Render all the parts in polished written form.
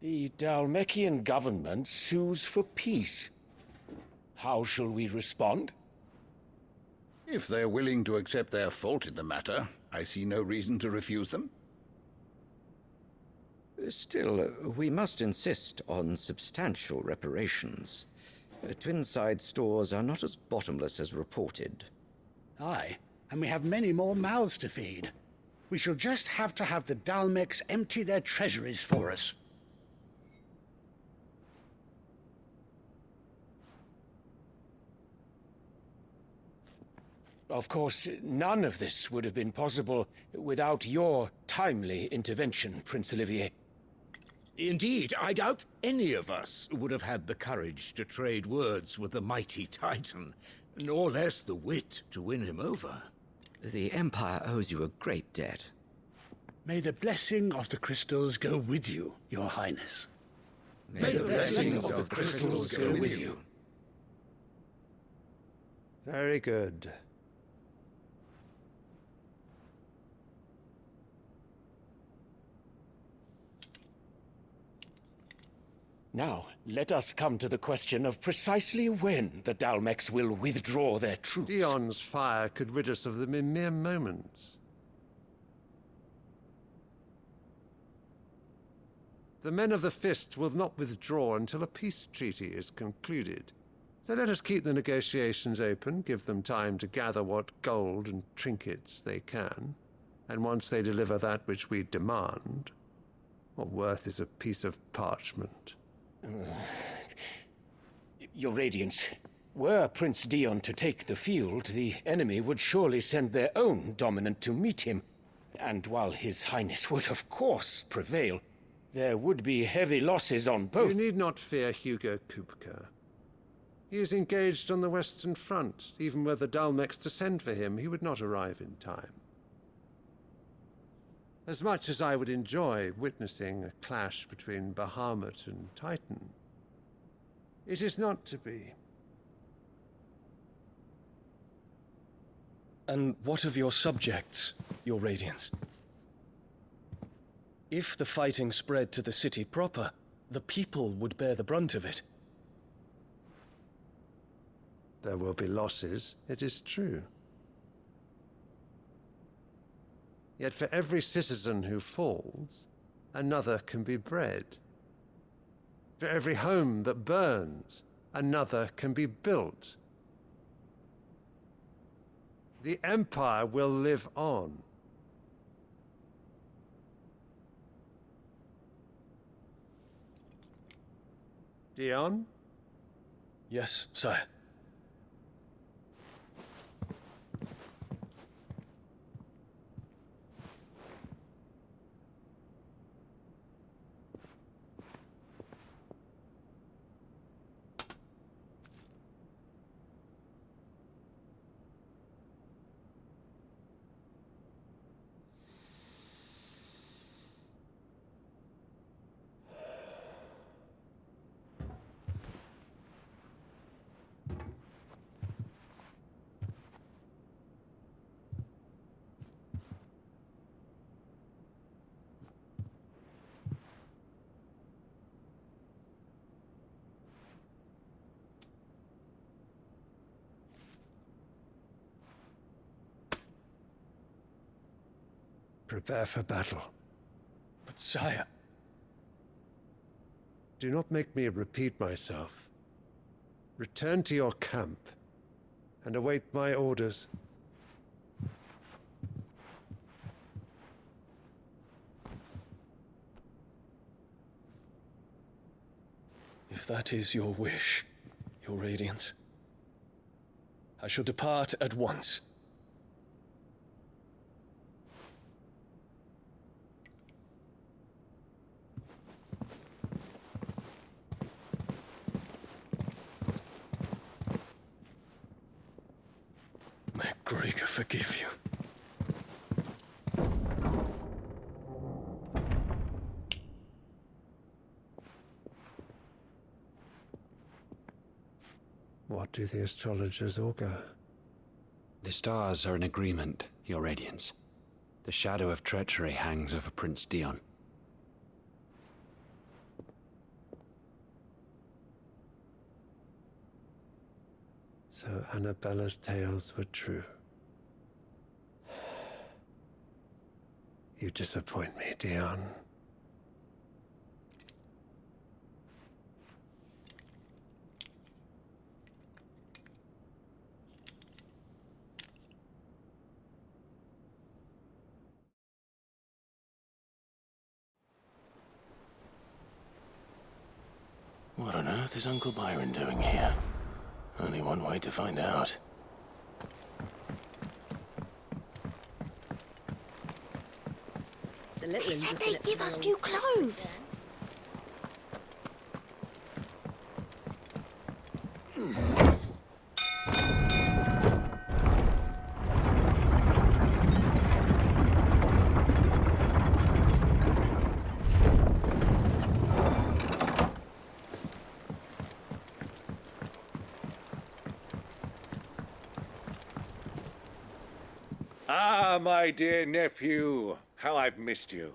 The Dalmekian government sues for peace. How shall we respond? If they're willing to accept their fault in the matter, I see no reason to refuse them. Still, we must insist on substantial reparations. Twinside stores are not as bottomless as reported. Aye, and we have many more mouths to feed. We shall just have to have the Dalmecs empty their treasuries for us. Of course, none of this would have been possible without your timely intervention, Prince Olivier. Indeed, I doubt any of us would have had the courage to trade words with the mighty Titan, nor less the wit to win him over. The Empire owes you a great debt. May the blessing of the crystals go with you, Your Highness. May the blessing of the crystals go with you. Very good. Now, let us come to the question of precisely when the Dalmecs will withdraw their troops. Dion's fire could rid us of them in mere moments. The men of the Fist will not withdraw until a peace treaty is concluded. So let us keep the negotiations open, give them time to gather what gold and trinkets they can, and once they deliver that which we demand, what worth is a piece of parchment? Your Radiance, were Prince Dion to take the field, the enemy would surely send their own dominant to meet him. And while His Highness would of course prevail, there would be heavy losses on both. You need not fear Hugo Kupka. He is engaged on the Western Front. Even were the Dalmecs to send for him, he would not arrive in time. As much as I would enjoy witnessing a clash between Bahamut and Titan, it is not to be. And what of your subjects, Your Radiance? If the fighting spread to the city proper, the people would bear the brunt of it. There will be losses, it is true. Yet for every citizen who falls, another can be bred. For every home that burns, another can be built. The Empire will live on. Dion? Yes, sire. Prepare for battle. But sire... Do not make me repeat myself. Return to your camp and await my orders. If that is your wish, Your Radiance, I shall depart at once. May Gregor forgive you. What do the astrologers augur? The stars are in agreement, Your Radiance. The shadow of treachery hangs over Prince Dion. So Annabella's tales were true. You disappoint me, Dion. What on earth is Uncle Byron doing here? Only one way to find out. They said they'd give us new clothes. Ah, my dear nephew. How I've missed you.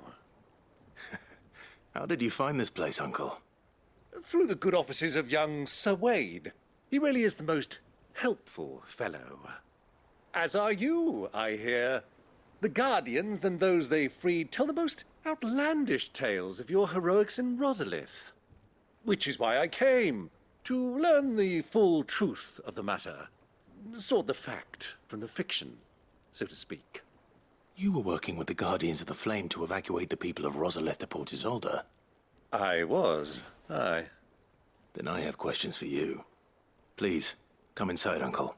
How did you find this place, Uncle? Through the good offices of young Sir Wade. He really is the most helpful fellow. As are you, I hear. The Guardians and those they freed tell the most outlandish tales of your heroics in Rosalith. Which is why I came, to learn the full truth of the matter. Sort the fact from the fiction, so to speak. You were working with the Guardians of the Flame to evacuate the people of Rosalith to Port Isolde. I was, aye. Then I have questions for you. Please, come inside, Uncle.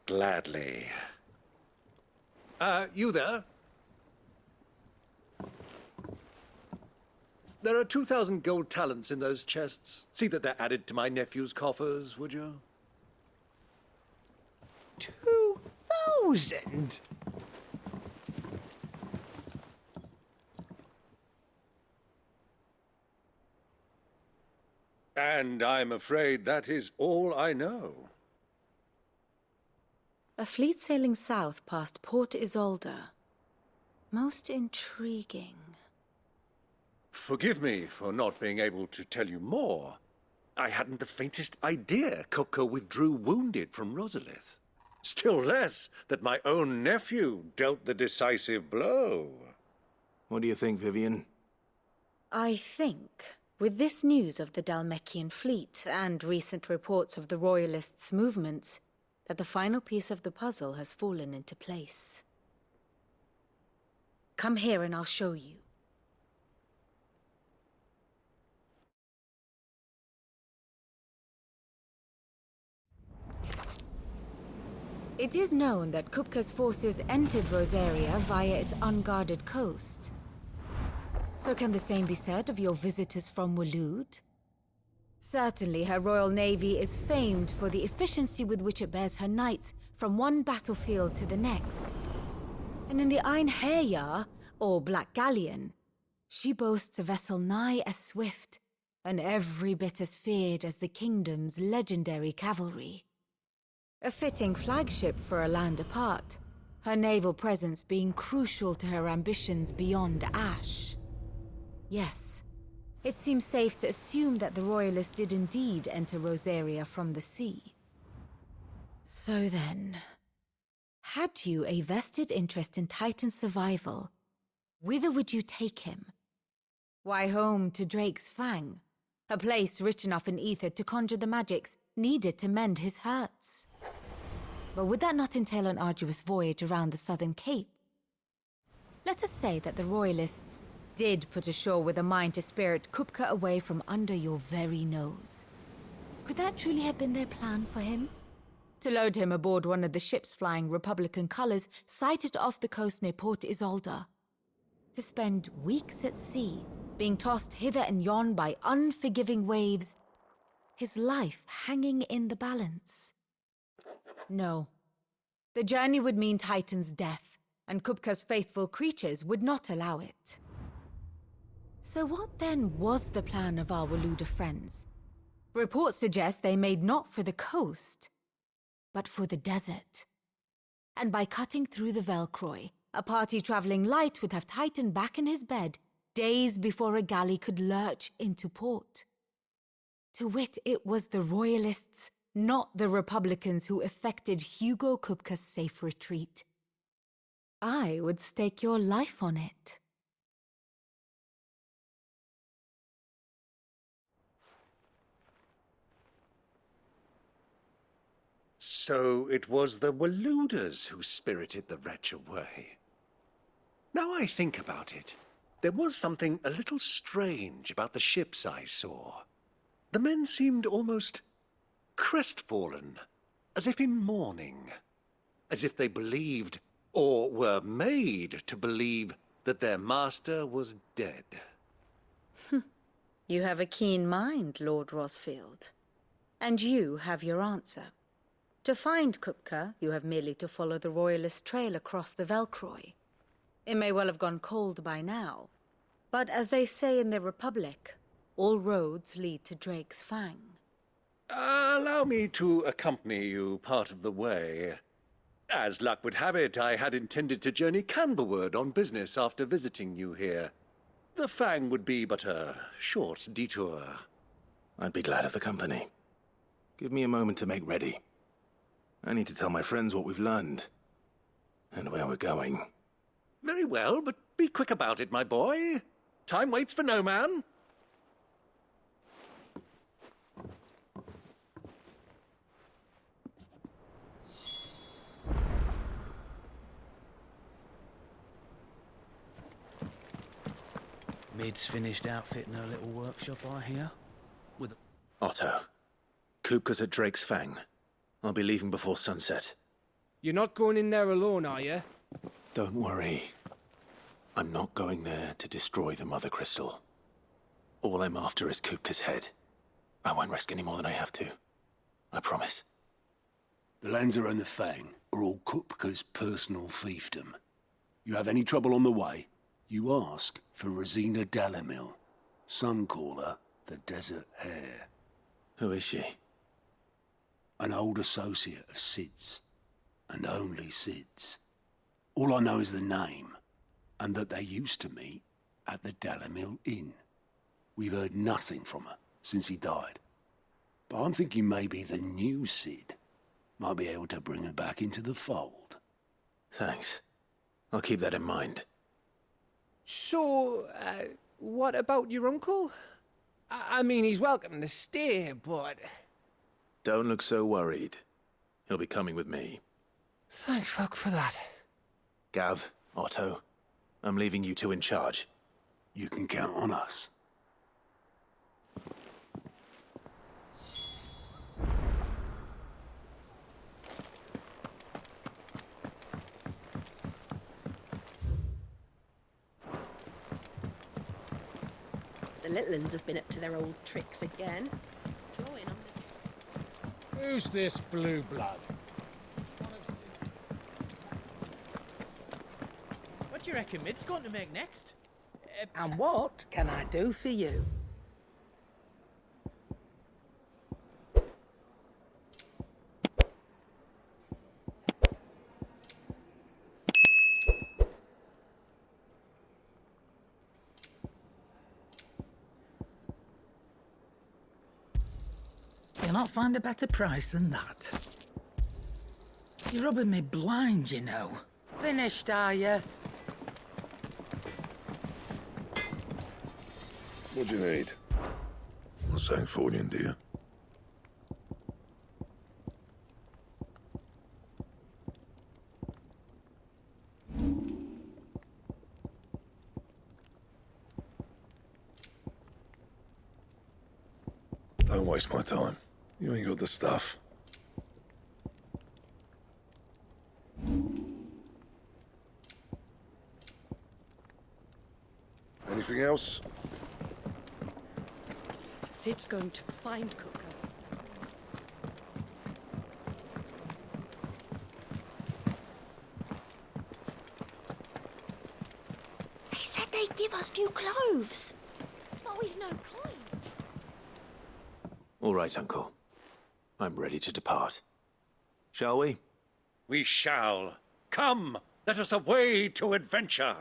Gladly. You there? There are 2,000 gold talents in those chests. See that they're added to my nephew's coffers, would you? 2,000? And I'm afraid that is all I know. A fleet sailing south past Port Isolde. Most intriguing. Forgive me for not being able to tell you more. I hadn't the faintest idea Kupka withdrew wounded from Rosalith. Still less that my own nephew dealt the decisive blow. What do you think, Vivian? I think, with this news of the Dhalmekian fleet and recent reports of the Royalists' movements, that the final piece of the puzzle has fallen into place. Come here and I'll show you. It is known that Kupka's forces entered Rosaria via its unguarded coast. So can the same be said of your visitors from Waloed? Certainly her Royal Navy is famed for the efficiency with which it bears her knights from one battlefield to the next. And in the Einherjar, or Black Galleon, she boasts a vessel nigh as swift and every bit as feared as the kingdom's legendary cavalry. A fitting flagship for a land apart, her naval presence being crucial to her ambitions beyond Ash. Yes, it seems safe to assume that the Royalists did indeed enter Rosaria from the sea. So then, had you a vested interest in Titan's survival, whither would you take him? Why, home to Drake's Fang, a place rich enough in ether to conjure the magics needed to mend his hurts. But would that not entail an arduous voyage around the southern cape? Let us say that the Royalists did put ashore with a mind to spirit Kupka away from under your very nose. Could that truly have been their plan for him? To load him aboard one of the ships flying Republican colors sighted off the coast near Port Isolde. To spend weeks at sea, being tossed hither and yon by unforgiving waves, his life hanging in the balance. No. The journey would mean Titan's death, and Kupka's faithful creatures would not allow it. So what then was the plan of our Waluda friends? Reports suggest they made not for the coast, but for the desert. And by cutting through the Velcroy, a party traveling light would have Titan back in his bed days before a galley could lurch into port. To wit, it was the Royalists' not the Republicans who effected Hugo Kupka's safe retreat. I would stake your life on it. So it was the Waluders who spirited the wretch away. Now I think about it, there was something a little strange about the ships I saw. The men seemed almost crestfallen, as if in mourning, as if they believed, or were made to believe, that their master was dead. You have a keen mind, Lord Rosfield. And you have your answer. To find Kupka, you have merely to follow the Royalist trail across the Velcroy. It may well have gone cold by now, but as they say in the Republic, all roads lead to Drake's Fang. Allow me to accompany you part of the way. As luck would have it, I had intended to journey Canberward on business after visiting you here. The Fang would be but a short detour. I'd be glad of the company. Give me a moment to make ready. I need to tell my friends what we've learned, and where we're going. Very well, but be quick about it, my boy. Time waits for no man. Mid's finished outfitting her little workshop, I hear. With Otto, Kupka's at Drake's Fang. I'll be leaving before sunset. You're not going in there alone, are you? Don't worry. I'm not going there to destroy the Mother Crystal. All I'm after is Kupka's head. I won't risk any more than I have to. I promise. The Lanza and the Fang are all Kupka's personal fiefdom. You have any trouble on the way, you ask for Rosina Dalamil. Some call her the Desert Hare. Who is she? An old associate of Sid's, and only Sid's. All I know is the name, and that they used to meet at the Dalamil Inn. We've heard nothing from her since he died. But I'm thinking maybe the new Sid might be able to bring her back into the fold. Thanks. I'll keep that in mind. So, what about your uncle? I mean, he's welcome to stay, but... Don't look so worried. He'll be coming with me. Thank fuck for that. Gav, Otto, I'm leaving you two in charge. You can count on us. The little uns have been up to their old tricks again. Drawing on the... Who's this blue blood? What do you reckon Mid's going to make next? And what can I do for you? You'll not find a better price than that. You're rubbing me blind, you know. Finished, are you? What do you need? A Sancfordian, do you? Don't waste my time. You ain't got the stuff. Anything else? Sid's going to find Kupka. They said they'd give us new clothes. But we've no coin. All right, Uncle. I'm ready to depart. Shall we? We shall. Come, let us away to adventure.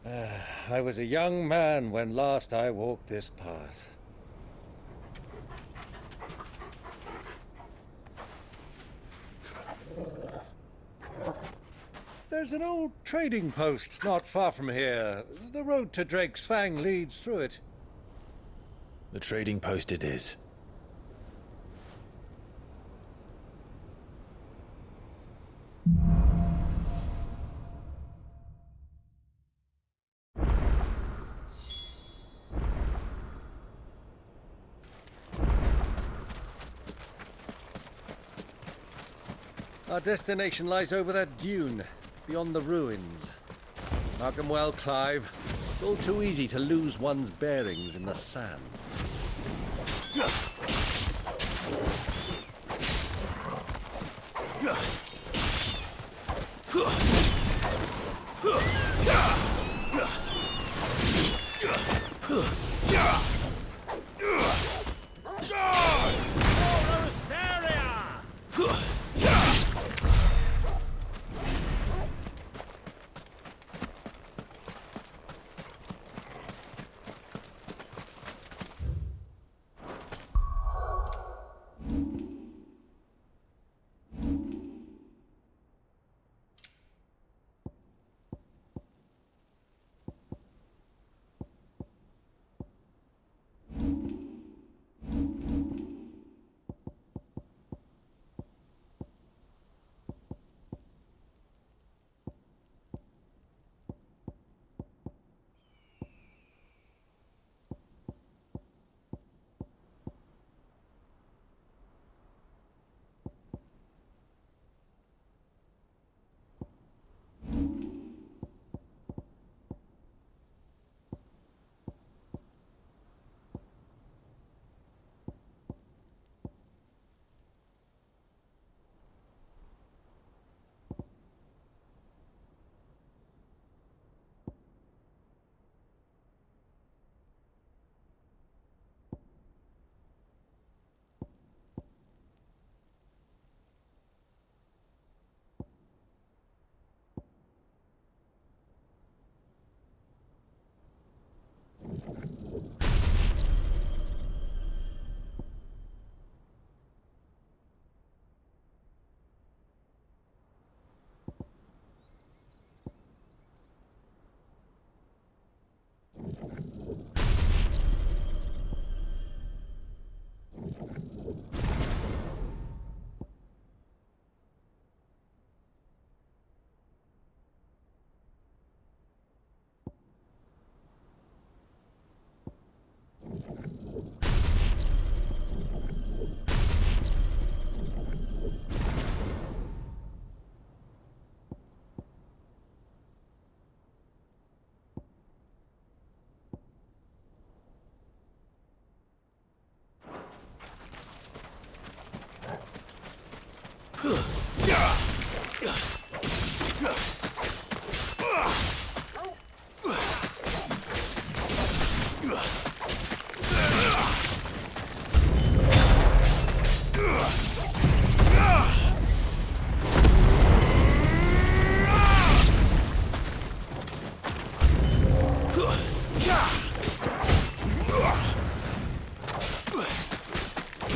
I was a young man when last I walked this path. There's an old trading post not far from here. The road to Drake's Fang leads through it. The trading post it is. Our destination lies over that dune, beyond the ruins. Mark 'em well, Clive. It's all too easy to lose one's bearings in the sands.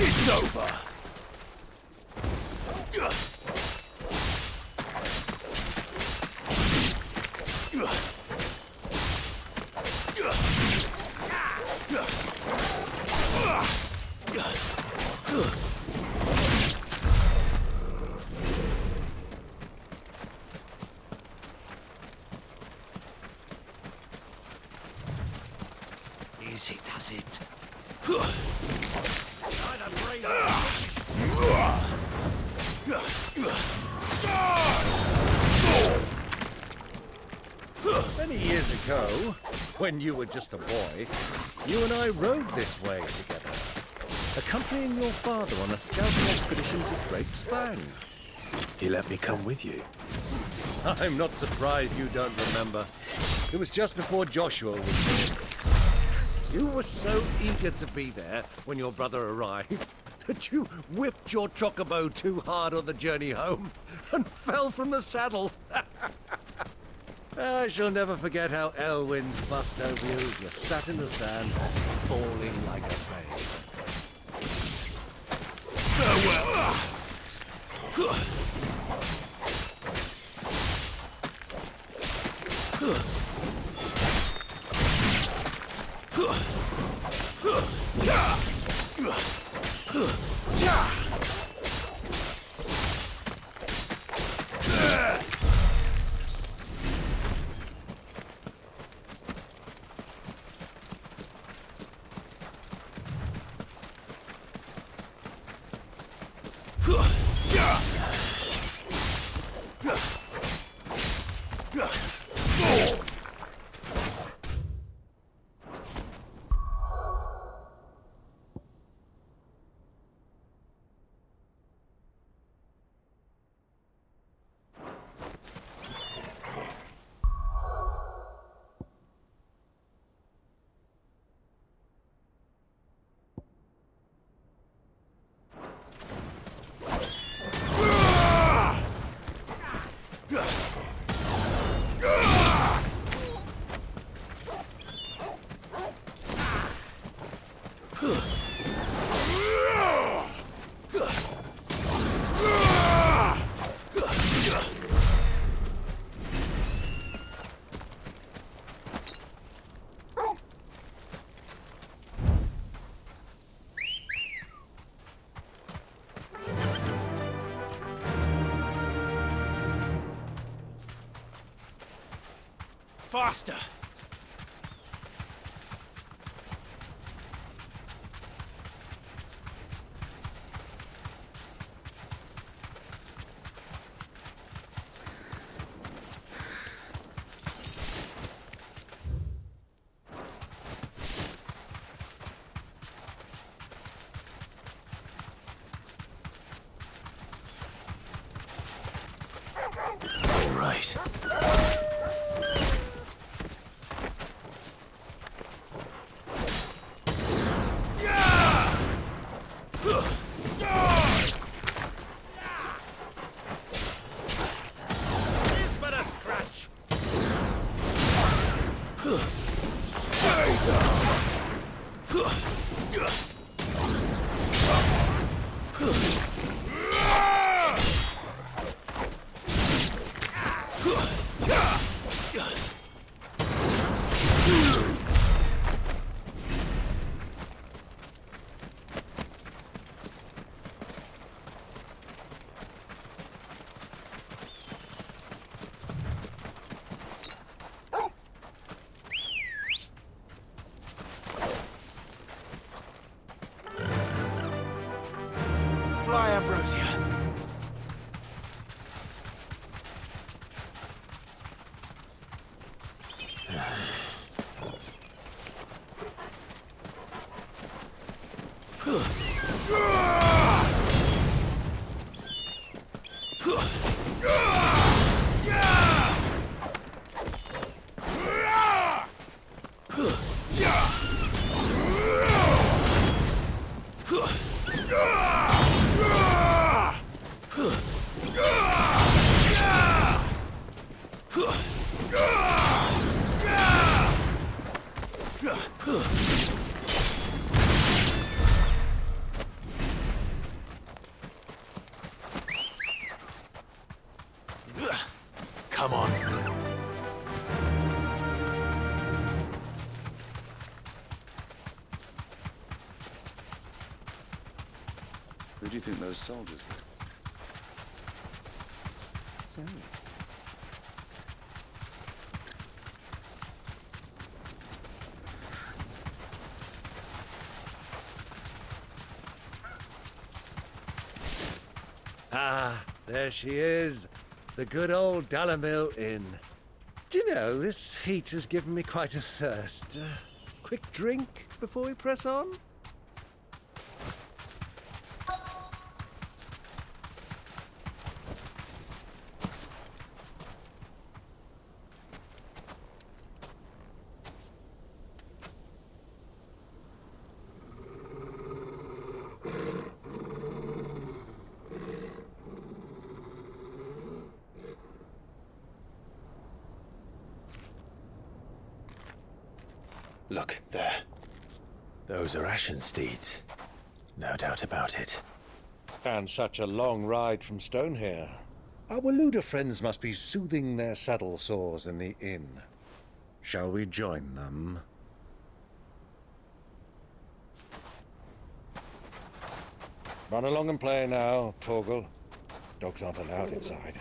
It's over. Easy does it. Many years ago, when you were just a boy, you and I rode this way together, accompanying your father on a scouting expedition to Drake's Fang. He let me come with you. I'm not surprised you don't remember. It was just before Joshua was born. You were so eager to be there when your brother arrived that you whipped your chocobo too hard on the journey home and fell from the saddle. I shall never forget how Elwyn's bust over you as you sat in the sand, falling like a babe. Farewell. Faster! All right. Fly, Ambrosia. Come on. Who do you think those soldiers were? So, Ah, there she is. The good old Dalamil Inn. Do you know, this heat has given me quite a thirst. Quick drink before we press on? Look, there. Those are ashen steeds. No doubt about it. And such a long ride from Stone here. Our Waluda friends must be soothing their saddle sores in the inn. Shall we join them? Run along and play now, Torgal. Dogs aren't allowed inside.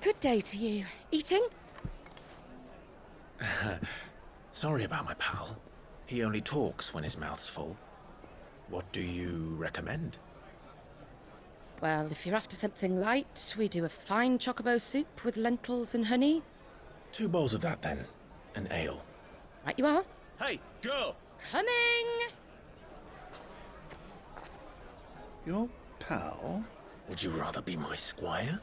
Good day to you. Eating? Sorry about my pal. He only talks when his mouth's full. What do you recommend? Well, if you're after something light, we do a fine chocobo soup with lentils and honey. 2 bowls of that, then. An ale. Right you are. Hey, girl! Coming! Your pal? Would you rather be my squire?